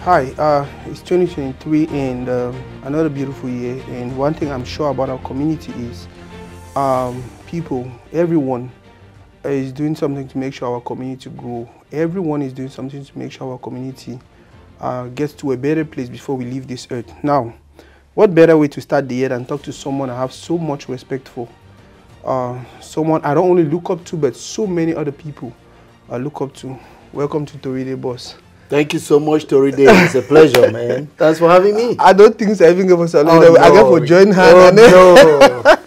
Hi, it's 2023 and another beautiful year. And one thing I'm sure about our community is people, everyone is doing something to make sure our community grow. Everyone is doing something to make sure our community gets to a better place before we leave this earth. Now, what better way to start the year than talk to someone I have so much respect for? Someone I don't only look up to, but so many other people I look up to. Welcome to Toridey, boss. Thank you so much, Toridey. It's a pleasure, man. Thanks for having me. I don't think so. I think it was a lot. Oh, I get no. for join hand. Oh,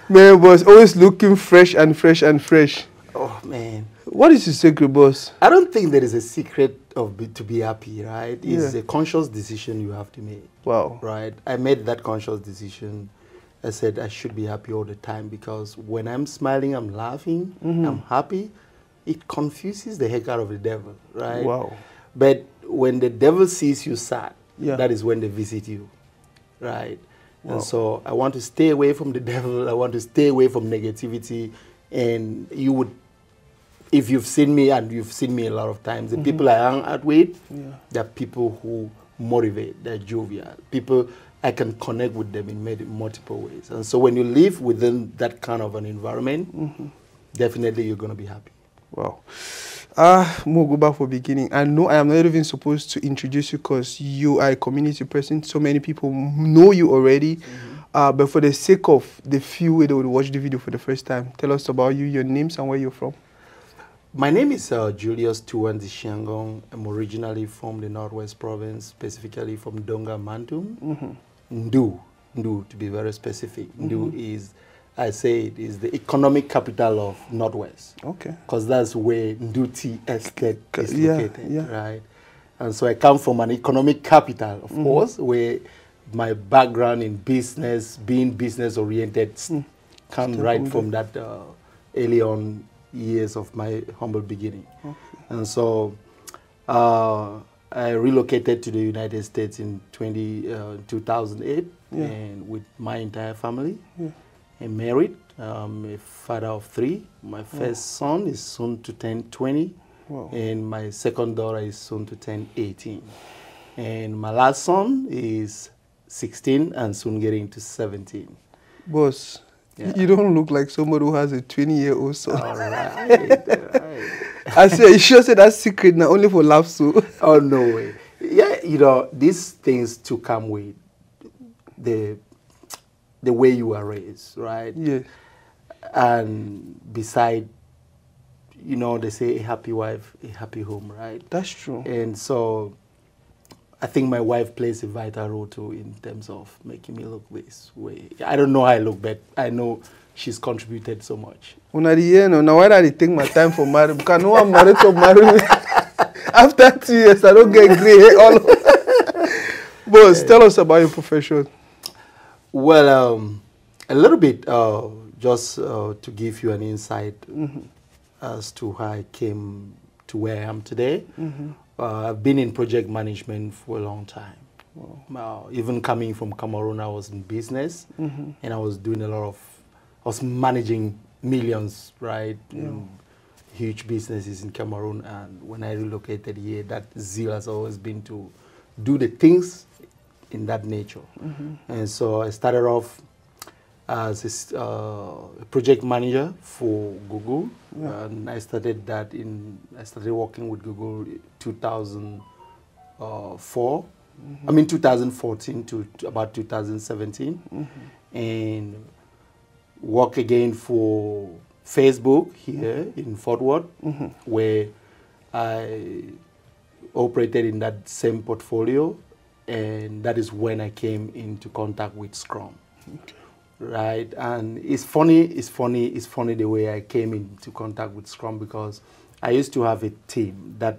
no. Man, boss, always looking fresh and fresh and fresh. Oh, man. What is your secret, boss? I don't think there is a secret to be happy, right? It's Yeah. a conscious decision you have to make. Wow. Right? I made that conscious decision. I said I should be happy all the time because when I'm smiling, I'm laughing, I'm happy. It confuses the heck out of the devil, right? Wow. But when the devil sees you sad, Yeah. that is when they visit you, right? Wow. And so I want to stay away from the devil. I want to stay away from negativity. And you would, if you've seen me, and you've seen me a lot of times, the people I hang out with, they're people who motivate, they're jovial. People, I can connect with them in multiple ways. And so when you live within that kind of an environment, definitely you're going to be happy. Wow. We'll go back for beginning. I know I am not even supposed to introduce you because you are a community person. So many people know you already. But for the sake of the few that would watch the video for the first time, tell us about you, your names, and where you're from. My name is Julius Ndzishangong. I'm originally from the Northwest Province, specifically from Donga Mantum. Ndu, to be very specific. Ndu is, I say it is the economic capital of Northwest. Okay. Because that's where Nduti Estate is located, right? And so I come from an economic capital, of course, where my background in business, being business-oriented, come right from that early on years of my humble beginning. Okay. And so I relocated to the United States in 2008 and with my entire family. I'm married. I'm a father of 3. My first son is soon to turn 20, and my second daughter is soon to turn 18. And my last son is 16 and soon getting to 17. Boss, you don't look like somebody who has a 20-year-old son. All right. I said, you sure said that's secret now, only for laughs. So. Oh, no way. Yeah, you know, these things to come with the way you are raised, right? Yeah. And beside, you know, they say a happy wife, a happy home, right? That's true. And so I think my wife plays a vital role too in terms of making me look this way. I don't know how I look, but I know she's contributed so much. Now why did I take my time for marriage? Because no one married to marry me. After 2 years, I don't get gray hair all over. Boss, tell us about your profession. Well, a little bit, just to give you an insight as to how I came to where I am today. I've been in project management for a long time. Even coming from Cameroon, I was in business, and I was doing a lot of, I was managing millions, right? Huge businesses in Cameroon, and when I relocated here, that zeal has always been to do the things in that nature. And so I started off as a project manager for Google, and I started working with Google in 2004. I mean 2014 to about 2017, and work again for Facebook here in Fort Worth, where I operated in that same portfolio, and that is when I came into contact with Scrum. Right, and it's funny the way I came into contact with Scrum, because I used to have a team that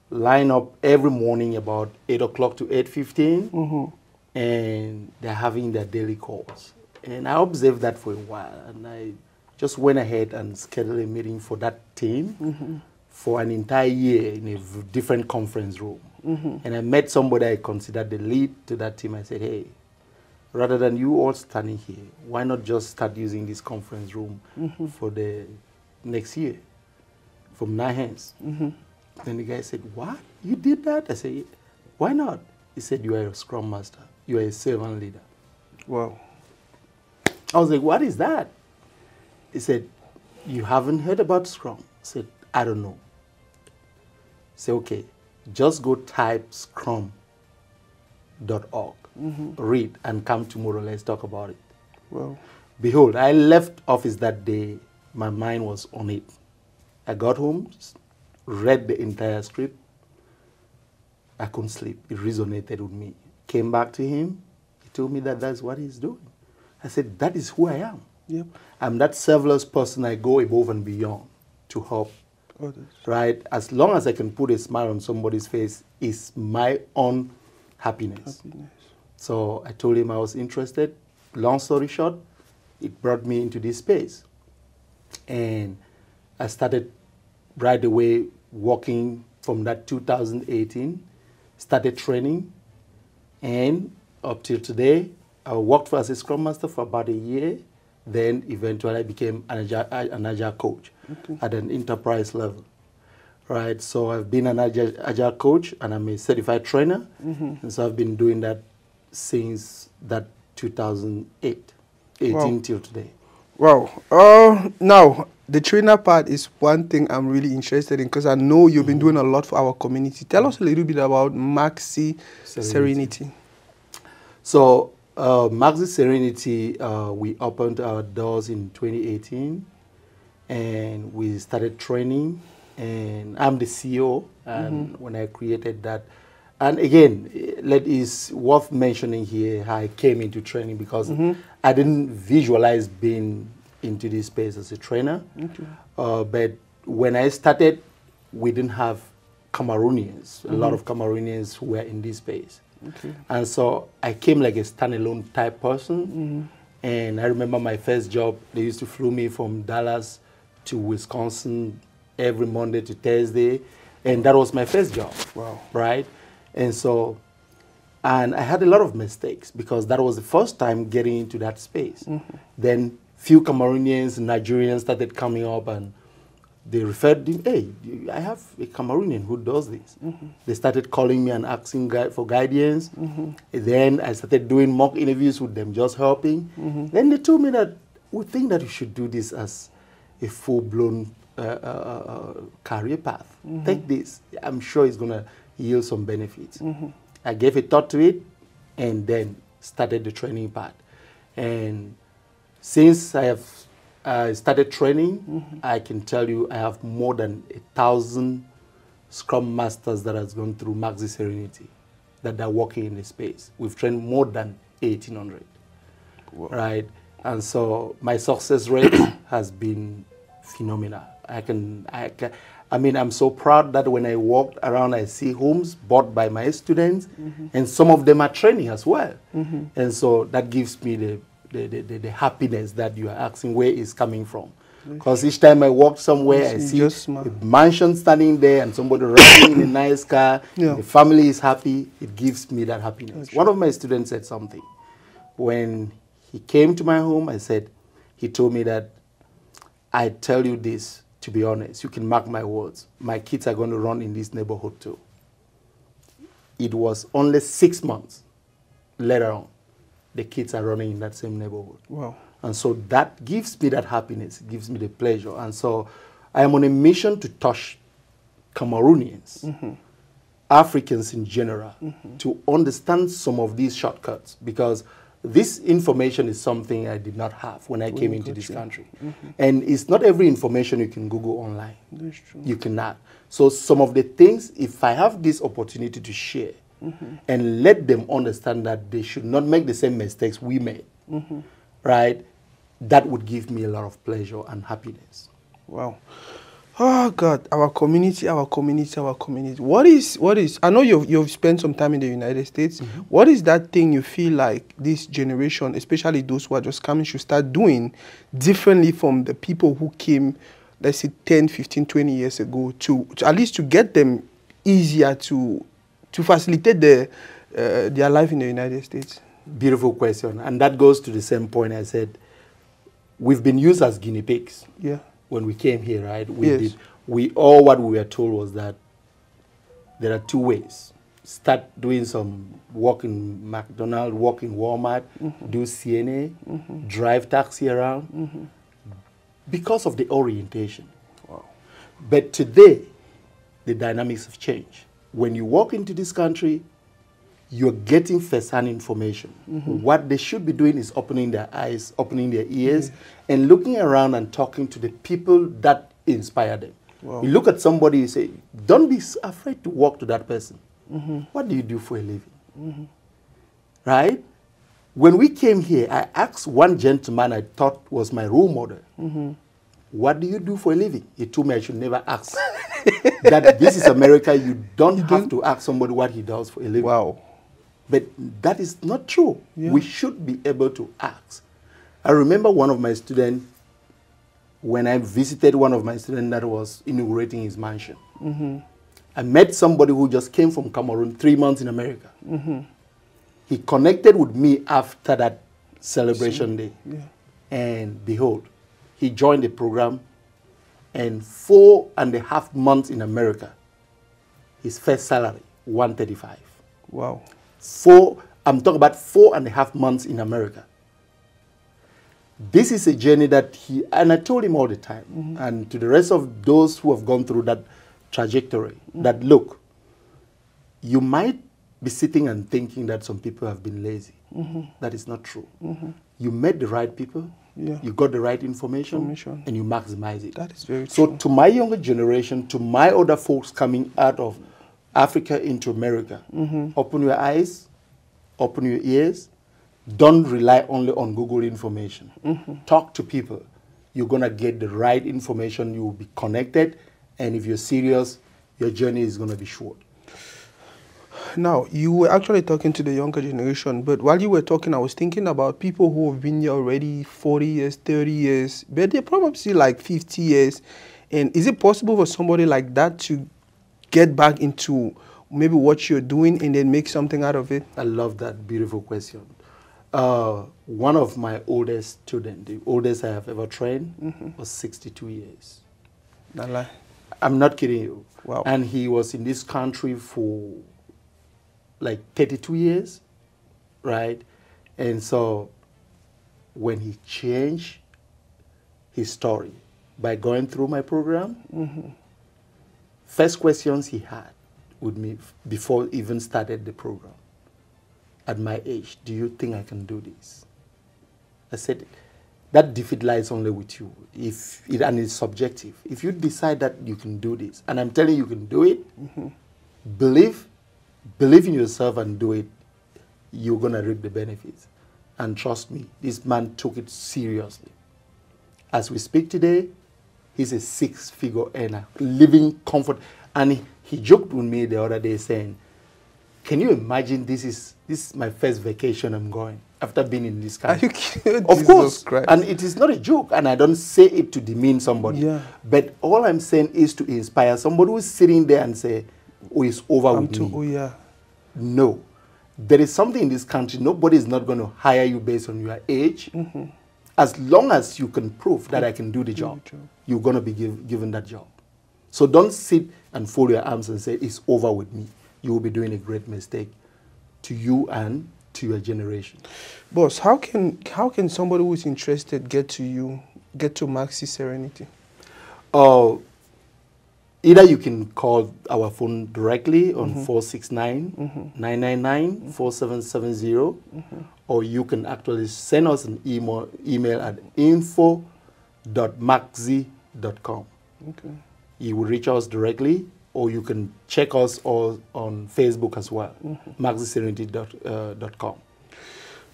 line up every morning about 8 o'clock to 8:15, and they're having their daily calls. And I observed that for a while, and I just went ahead and scheduled a meeting for that team for an entire year in a different conference room. And I met somebody I considered the lead to that team. I said, hey, rather than you all standing here, why not just start using this conference room for the next year from 9 hands? Then the guy said, what? You did that? I said, Why not? He said, you are a Scrum Master. You are a servant leader. Wow. I was like, what is that? He said, you haven't heard about Scrum? I said, I don't know. He said, okay, just go type scrum.org, read, and come tomorrow, let's talk about it. Wow. Behold, I left office that day, my mind was on it. I got home, read the entire script. I couldn't sleep. It resonated with me. Came back to him. He told me that that's what he's doing. I said, that is who I am. Yep. I'm that selfless person. I go above and beyond to help. Others. Right? As long as I can put a smile on somebody's face, it's my own happiness. So I told him I was interested. Long story short, it brought me into this space. And I started right away working from that 2018, started training, and up till today, I worked as a Scrum Master for about a year. Then eventually I became an Agile coach at an enterprise level. Right, so I've been an Agile coach and I'm a certified trainer. And so I've been doing that since that 2018 till today. Wow. Now, the trainer part is one thing I'm really interested in because I know you've been doing a lot for our community. Tell us a little bit about Maxi-Serenity. So, Maxi-Serenity, we opened our doors in 2018 and we started training, and I'm the CEO when I created that. And again, it's worth mentioning here how I came into training because I didn't visualize being into this space as a trainer. But when I started, we didn't have Cameroonians, a lot of Cameroonians who were in this space. And so I came like a standalone type person. And I remember my first job, they used to flew me from Dallas to Wisconsin every Monday to Thursday. And that was my first job. Wow. Right? And so, and I had a lot of mistakes because that was the first time getting into that space. Then few Cameroonians, Nigerians started coming up and they referred to, hey, I have a Cameroonian who does this. They started calling me and asking for guidance. Then I started doing mock interviews with them, just helping. Then they told me that we think that you should do this as a full-blown career path. Take this. I'm sure it's going to yield some benefits. I gave a thought to it and then started the training part. And since I have started training, I can tell you I have more than 1,000 Scrum Masters that has gone through Maxi-Serenity that are working in the space. We've trained more than 1,800, right? And so my success rate has been phenomenal. I mean, I'm so proud that when I walk around, I see homes bought by my students, and some of them are training as well. And so that gives me the happiness that you are asking where it's coming from. Because each time I walk somewhere, I see a mansion standing there and somebody riding in a nice car, the family is happy, it gives me that happiness. One of my students said something. When he came to my home, he told me that, I tell you this, to be honest, you can mark my words, my kids are going to run in this neighborhood too. It was only 6 months later on, the kids are running in that same neighborhood. Wow. And so that gives me that happiness, it gives me the pleasure. And so I am on a mission to touch Cameroonians, Africans in general, to understand some of these shortcuts, because this information is something I did not have when I came into this country. And it's not every information you can Google online. That's true. You cannot. So some of the things, if I have this opportunity to share and let them understand that they should not make the same mistakes we made, right, that would give me a lot of pleasure and happiness. Wow. Oh God, our community. What is, I know you've spent some time in the United States. What is that thing you feel like this generation, especially those who are just coming, should start doing differently from the people who came, let's say 10, 15, 20 years ago, to at least to get them easier to facilitate their life in the United States? Beautiful question. And that goes to the same point I said. We've been used as guinea pigs. Yeah. When we came here, right? All what we were told was that there are two ways start doing some work in McDonald's, work in Walmart, do CNA, drive taxi around, because of the orientation. Wow. But today, the dynamics have changed. When you walk into this country, you're getting first-hand information. What they should be doing is opening their eyes, opening their ears, and looking around and talking to the people that inspire them. Wow. You look at somebody, you say, don't be afraid to walk to that person. What do you do for a living? Right? When we came here, I asked one gentleman I thought was my role model, what do you do for a living? He told me I should never ask. That this is America, you don't have to ask somebody what he does for a living. Wow. But that is not true. Yeah. We should be able to ask. I remember one of my students, when I visited one of my students that was inaugurating his mansion. I met somebody who just came from Cameroon, 3 months in America. He connected with me after that celebration day. Yeah. And behold, he joined the program, and 4.5 months in America, his first salary, $135. Wow. I'm talking about 4.5 months in America. This is a journey that and I told him all the time, and to the rest of those who have gone through that trajectory, that look, you might be sitting and thinking that some people have been lazy. That is not true. You met the right people, you got the right information, and you maximize it. That is very true. So to my younger generation, to my other folks coming out of Africa into America, open your eyes, open your ears. Don't rely only on Google information. Talk to people. You're going to get the right information. You will be connected. And if you're serious, your journey is going to be short. Now, you were actually talking to the younger generation, but while you were talking, I was thinking about people who have been here already 40 years, 30 years, but they're probably like 50 years. And is it possible for somebody like that to get back into maybe what you're doing and then make something out of it? I love that beautiful question. One of my oldest students, the oldest I have ever trained, was 62 years. Not lie. I'm not kidding you. Wow. And he was in this country for like 32 years, right? And so when he changed his story by going through my program, first questions he had with me before even started the program, at my age, do you think I can do this? I said, that defeat lies only with you, and it's subjective. If you decide that you can do this, and I'm telling you can do it, believe in yourself and do it, you're going to reap the benefits. And trust me, this man took it seriously. As we speak today, he's a 6-figure earner, living comfort. And he joked with me the other day saying, can you imagine this is my first vacation I'm going after being in this country? Are you kidding? Of course. Christ. And it is not a joke, and I don't say it to demean somebody. Yeah. But all I'm saying is to inspire somebody who's sitting there and say, oh, it's over with me. Oh, yeah. No. There is something in this country, nobody is not going to hire you based on your age. As long as you can prove that I can do the job, you're going to be given that job. So don't sit and fold your arms and say, it's over with me. You will be doing a great mistake to you and to your generation. Boss, how can somebody who is interested get to you, get to Maxi-Serenity? Either you can call our phone directly on 469-999-4770, or you can actually send us an email at info.maxi.com. Okay. You will reach us directly, or you can check us all on Facebook as well, Maxi-Serenity.com.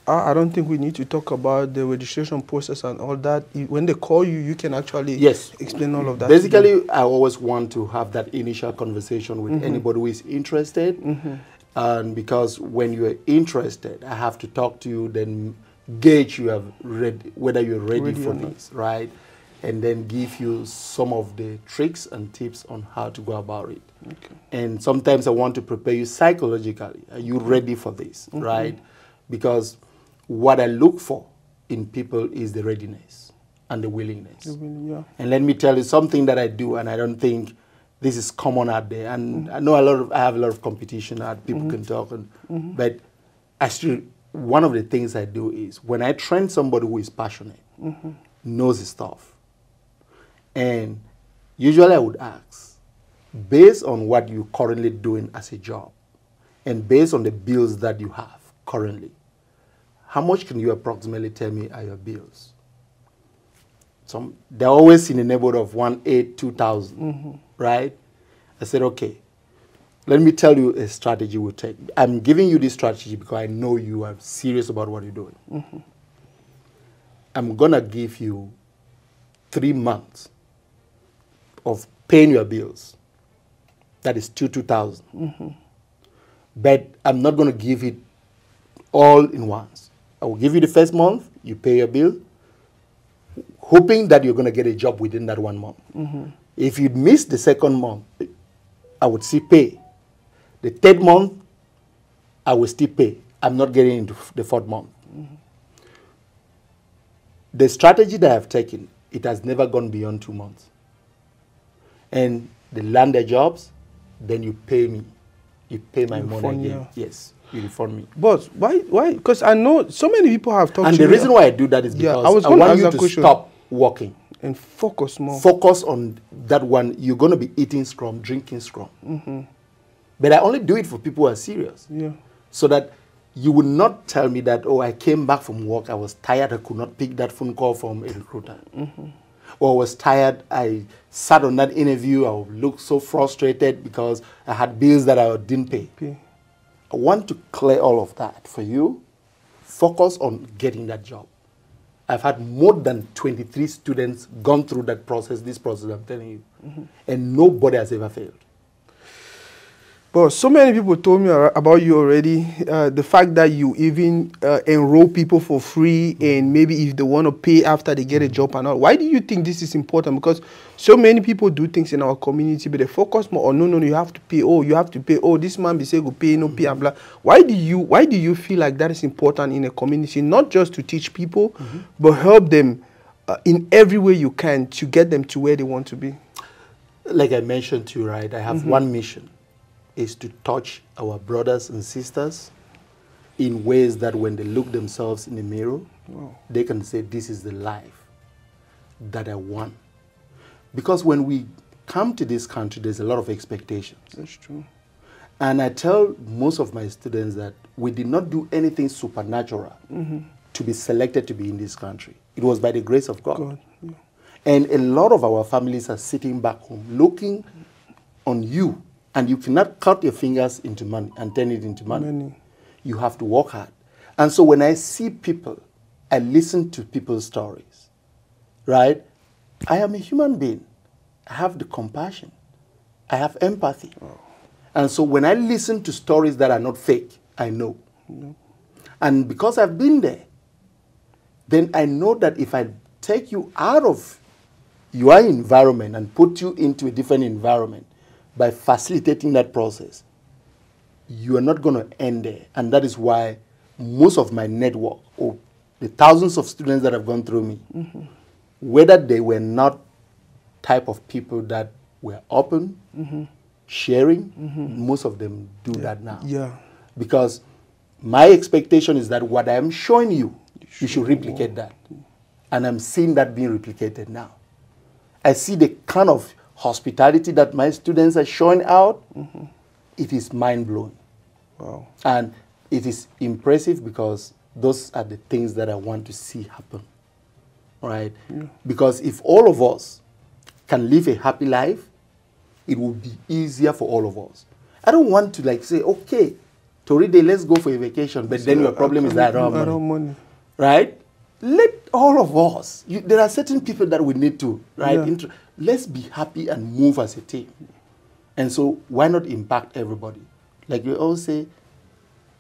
I don't think we need to talk about the registration process and all that. When they call you, you can actually explain all of that. Basically, I always want to have that initial conversation with anybody who is interested. And because when you're interested, I have to talk to you, then gauge whether you're ready for this, right? And then give you some of the tricks and tips on how to go about it. Okay. And sometimes I want to prepare you psychologically. Are you ready for this, right? Because what I look for in people is the readiness and the willingness. And let me tell you something that I do, and I don't think this is common out there, and I know I have a lot of competition out. People can talk, but actually, one of the things I do is when I train somebody who is passionate, knows his stuff, and usually I would ask, based on what you're currently doing as a job, and based on the bills that you have currently, how much can you approximately tell me are your bills? They're always in the neighborhood of 1,800, 2,000, right? I said, okay, let me tell you a strategy we'll take. I'm giving you this strategy because I know you are serious about what you're doing. I'm going to give you 3 months of paying your bills. That is 2,000. But I'm not going to give it all in once. I will give you the first month, you pay your bill, hoping that you're going to get a job within that 1 month. If you miss the second month, I would still pay. The third month, I will still pay. I'm not getting into the fourth month. The strategy that I've taken, it has never gone beyond 2 months. And they land their jobs, then you pay me. You pay my money again. Yes. You refund me. But why? Because I know so many people have talked to me. And the reason why I do that is because I want you to stop working. And focus more. Focus on that one. You're going to be eating Scrum, drinking Scrum. But I only do it for people who are serious. So that you would not tell me that, oh, I came back from work, I was tired, I could not pick that phone call from a recruiter. Or I was tired, I sat on that interview, I looked so frustrated because I had bills that I didn't pay. I want to clear all of that for you. Focus on getting that job. I've had more than 23 students gone through that process, this process I'm telling you. And nobody has ever failed. But so many people told me about you already. The fact that you even enroll people for free, and maybe if they want to pay after they get a job and all. Why do you think this is important? Because so many people do things in our community, but they focus more on, no, you have to pay. Oh, you have to pay. Oh, this man be say go pay, no pay, and blah. Why do you feel like that is important in a community? Not just to teach people, but help them in every way you can to get them to where they want to be. Like I mentioned to you, right? I have one mission. Is to touch our brothers and sisters in ways that when they look themselves in the mirror, they can say, this is the life that I want. Because when we come to this country, there's a lot of expectations. That's true. And I tell most of my students that we did not do anything supernatural to be selected to be in this country. It was by the grace of God. And a lot of our families are sitting back home looking on you. And you cannot cut your fingers into money and turn it into money. You have to work hard. And so when I see people, I listen to people's stories, right? I am a human being. I have the compassion. I have empathy. And so when I listen to stories that are not fake, I know. And because I've been there, then I know that if I take you out of your environment and put you into a different environment, by facilitating that process, you are not going to end there. And that is why most of my network, or the thousands of students that have gone through me, whether they were not type of people that were open, sharing, most of them do that now. Because my expectation is that what I'm showing you, you should replicate that. And I'm seeing that being replicated now. I see the kind of hospitality that my students are showing out, it is mind-blowing. And it is impressive because those are the things that I want to see happen, right? Because if all of us can live a happy life, it will be easier for all of us. I don't want to like say, okay, Toridey, let's go for a vacation, but then your problem is that I don't have money. Right? Let all of us, there are certain people that we need to, right? Let's be happy and move as a team. And so why not impact everybody? Like we always say,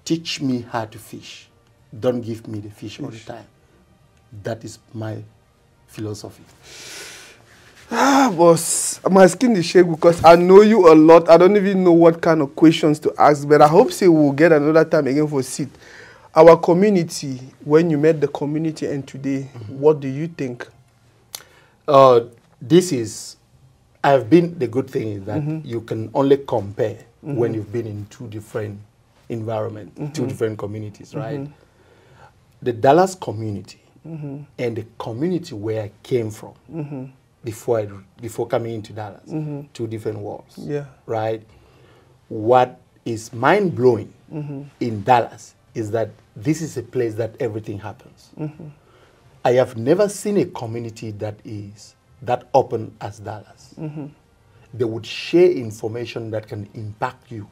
teach me how to fish. Don't give me the fish all the time. That is my philosophy. Boss, my skin is shaking because I know you a lot. I don't even know what kind of questions to ask, but I hope say we'll get another time again for sit. Our community, when you met the community and today, what do you think? This is I've been, the good thing is that you can only compare when you've been in two different environments, two different communities, right? The Dallas community and the community where I came from before coming into Dallas, two different worlds, right? What is mind-blowing in Dallas is that this is a place that everything happens. I have never seen a community that is that open as Dallas. They would share information that can impact you.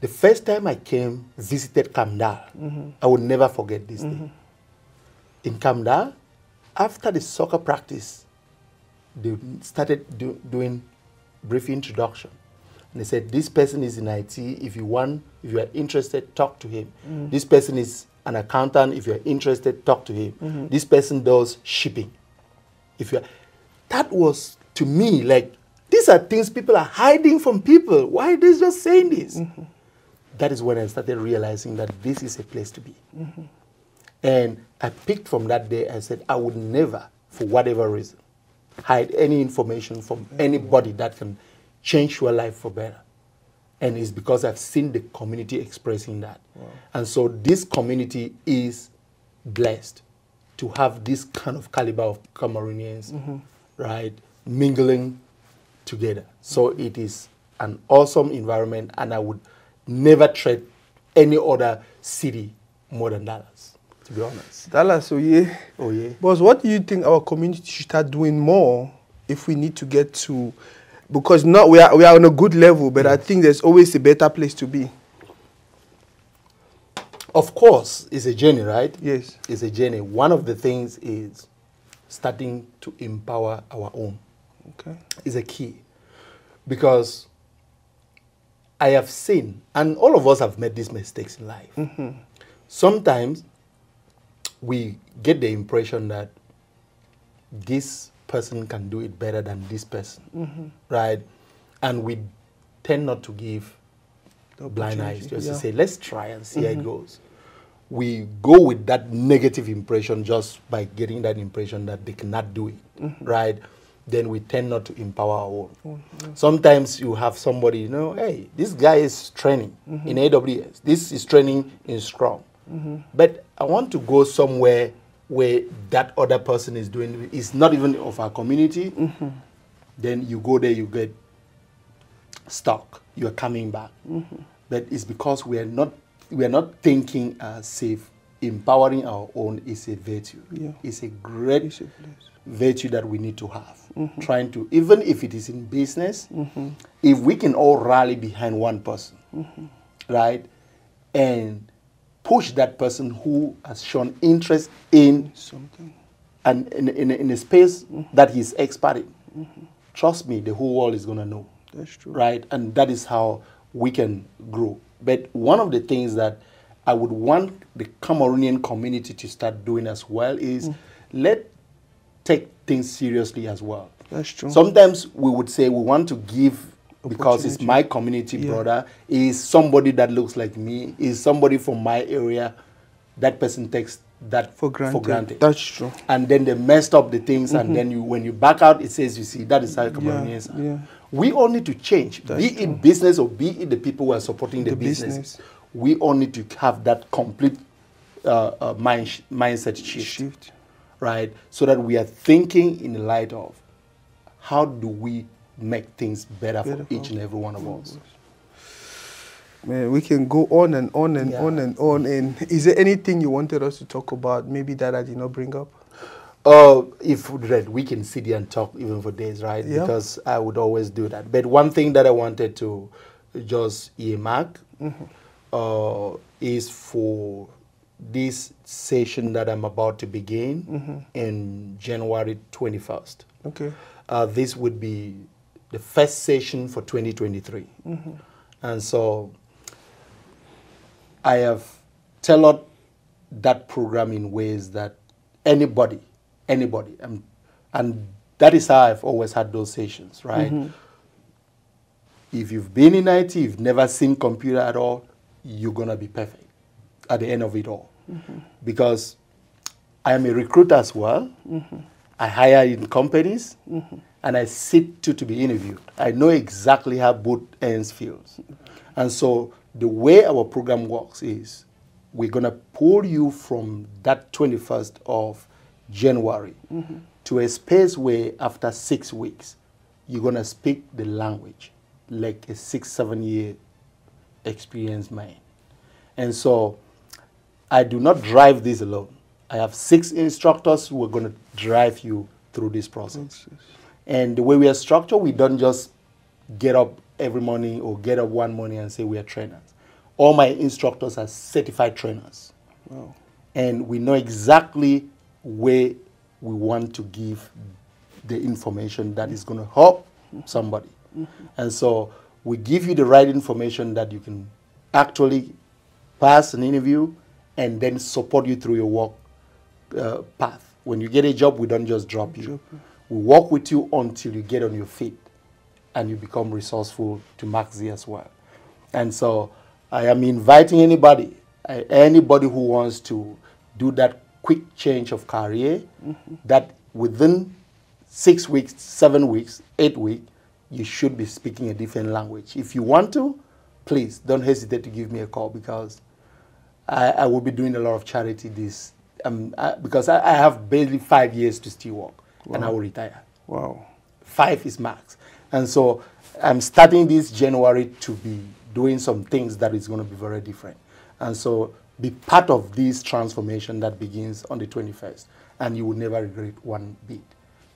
The first time I came, visited Kamdal, I will never forget this thing. In Kamdal, after the soccer practice, they started doing brief introduction. And they said, this person is in IT. If you are interested, talk to him. This person is an accountant. If you are interested, talk to him. This person does shipping. That was, to me, like, these are things people are hiding from people. Why are they just saying this? That is when I started realizing that this is a place to be. And I picked from that day, I said, I would never, for whatever reason, hide any information from anybody that can change your life for better. And it's because I've seen the community expressing that. And so this community is blessed to have this kind of caliber of Cameroonians, right, mingling together. So it is an awesome environment, and I would never trade any other city more than Dallas, to be honest. Dallas, oh yeah. Oh yeah. But what do you think our community should start doing more if we need to get to, because not we are on a good level, but I think there's always a better place to be. Of course, it's a journey, right? Yes. It's a journey. One of the things is starting to empower our own. Okay. Is a key. Because I have seen, and all of us have made these mistakes in life. Sometimes we get the impression that this person can do it better than this person, right? And we tend not to give blind eyes, just to say, let's try and see how it goes. We go with that negative impression just by getting that impression that they cannot do it, right? Then we tend not to empower our own. Sometimes you have somebody, you know, hey, this guy is training in AWS. This is training in Scrum. But I want to go somewhere where that other person is doing, it's not even of our community. Then you go there, you get stuck. You're coming back. But it's because we are not thinking as safe. Empowering our own is a virtue. It's a great virtue that we need to have. Trying to, even if it is in business, if we can all rally behind one person, right, and push that person who has shown interest in something and in a space that he's expert in, trust me, the whole world is going to know. That's true. Right? And that is how we can grow. But one of the things that I would want the Cameroonian community to start doing as well is take things seriously as well. That's true. Sometimes we would say we want to give because it's my community brother, is somebody that looks like me, is somebody from my area. That person takes that for granted. That's true. And then they messed up the things, and then when you back out, it says, you see, that is how Cameroonians are. We all need to change. Be it business or be it the people who are supporting the business. We all need to have that complete mindset shift, right? So that we are thinking in the light of how do we make things better for each and every one of us. Man, we can go on and on and on and on. And is there anything you wanted us to talk about, maybe that I did not bring up? If we can sit here and talk even for days, right? Because I would always do that. But one thing that I wanted to just earmark is for this session that I'm about to begin in January 21st. Okay. This would be the first session for 2023. And so I have tailored that program in ways that anybody, and that is how I've always had those sessions, right? If you've been in IT, you've never seen computer at all, you're going to be perfect at the end of it all. Because I am a recruiter as well. I hire in companies, and I sit to be interviewed, I know exactly how both ends feels. And so the way our program works is we're going to pull you from that 21st of January to a space where after 6 weeks, you're going to speak the language like a 6-7 year experienced man. And so I do not drive this alone. I have 6 instructors who are going to drive you through this process. And the way we are structured, we don't just get up every morning or get up one morning and say we are trainers. All my instructors are certified trainers. Wow. And we know exactly where we want to give the information that is going to help somebody. And so we give you the right information that you can actually pass an interview and then support you through your work path. When you get a job, we don't just drop you. We work with you until you get on your feet and you become resourceful to Maxi as well. And so I am inviting anybody who wants to do that quick change of career, that within 6 weeks, 7 weeks, 8 weeks, you should be speaking a different language. If you want to, please don't hesitate to give me a call, because I will be doing a lot of charity this, because I have barely 5 years to still work. Wow. And I will retire. Wow. 5 is max. And so I'm starting this January to be doing some things that is going to be very different. And so be part of this transformation that begins on the 21st, and you will never regret one bit.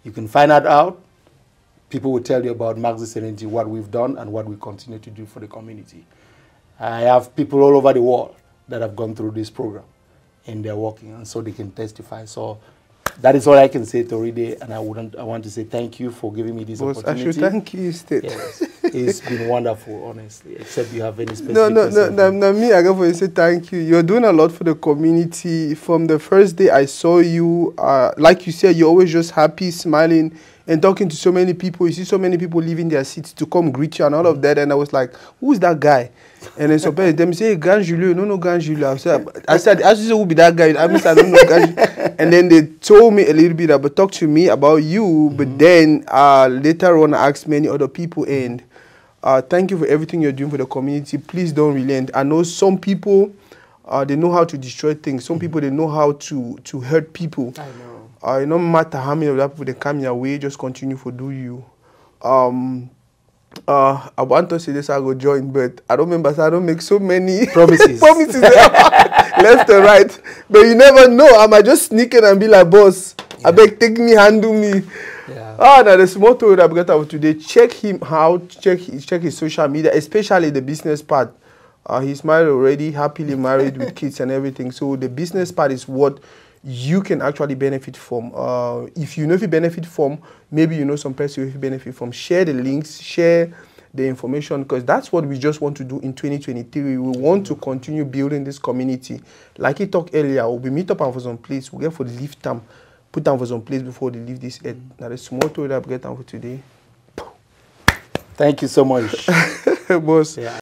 You can find out. People will tell you about Maxi-Serenity, what we've done and what we continue to do for the community. I have people all over the world that have gone through this program, and they're working, and so they can testify. So that is all I can say, Toridey, and I want to say thank you for giving me this opportunity. I should thank you, State. Yes, it's been wonderful, honestly, except you have any specific No, me, I got to say thank you. You're doing a lot for the community. From the first day I saw you, like you said, you're always just happy, smiling, and talking to so many people. You see so many people leaving their seats to come greet you and all of that, and I was like, who's that guy? And then some people them say, Grand Julius, no, Grand Julius. I said, who will be that guy? I mean, I don't know Grand Julius. And then they told me a little bit about, talk to me about you, but then later on I asked many other people, and thank you for everything you're doing for the community. Please don't relent. I know some people, they know how to destroy things. Some people, they know how to hurt people. I know. No matter how many of that people they come your way, just continue to do you. I want to say this, I go join, but I don't remember, so I don't make so many promises left and right. But you never know. I might just sneak in and be like, boss, I beg, take me, handle me. Yeah. Now the small story that I got out today, check him out, check his social media, especially the business part. He's married already, happily married with kids and everything. So the business part is what you can actually benefit from. If you know if you benefit from, maybe you know some person who benefit from, share the links, share the information, because that's what we just want to do in 2023. We want to continue building this community. Like he talked earlier, we meet up for some place, we get for the leave time, put down for some place before they leave this earth. Now the small tool that we get down for today. Thank you so much. Boss. Yeah.